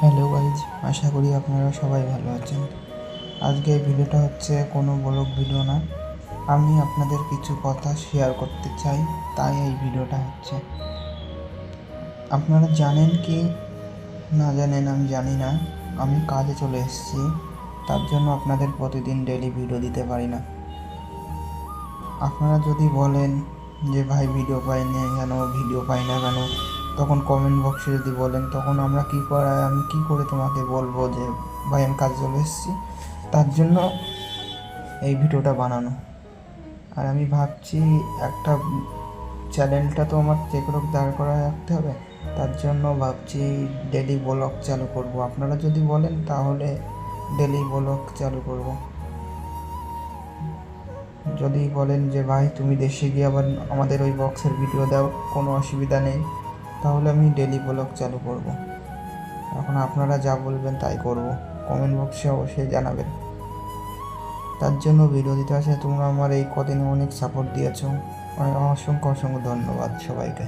Hello guys, আশা করি আপনারা সবাই ভালো আছেন। আজকে এই ভিডিওটা হচ্ছে কোনো ব্লগ ভিডিও না, আমি আপনাদের কিছু কথা শেয়ার করতে চাই, তাই এই ভিডিওটা হচ্ছে। আপনারা জানেন কি না জানেন আমি জানি না, আমি কাজে চলে এসেছি, তার জন্য আপনাদের প্রতিদিন ডেইলি ভিডিও দিতে পারি না। আপনারা যদি বলেন যে ভাই ভিডিও পাই না কেন, তখন কমেন্ট বক্সে যদি বলেন, তখন আমি কি করে তোমাকে বলবো যে ভাই আমি কাজে চলে এসেছি। তার জন্য এই ভিডিওটা বানানো। আর আমি ভাবছি একটা চ্যানেলটা তো আমার যেকোনো দাঁড় করা রাখতে হবে, তার জন্য ভাবছি ডেলি ব্লগ চালু করব। আপনারা যদি বলেন তাহলে ডেলি ব্লগ চালু করব। যদি বলেন যে ভাই তুমি দেশে গিয়ে আবার আমাদের ওই বক্সের ভিডিও দাও, কোনো অসুবিধা নেই, তাহলে আমি ডেলি ব্লগ চালু করব। এখন আপনারা যা বলবেন তাই করব, কমেন্ট বক্সে অবশ্যই জানাবেন। তার জন্য ভিডিও দিতে আসে, তোমরা আমার এই কদিনে অনেক সাপোর্ট দিয়েছো, অসংখ্য ধন্যবাদ সবাইকে।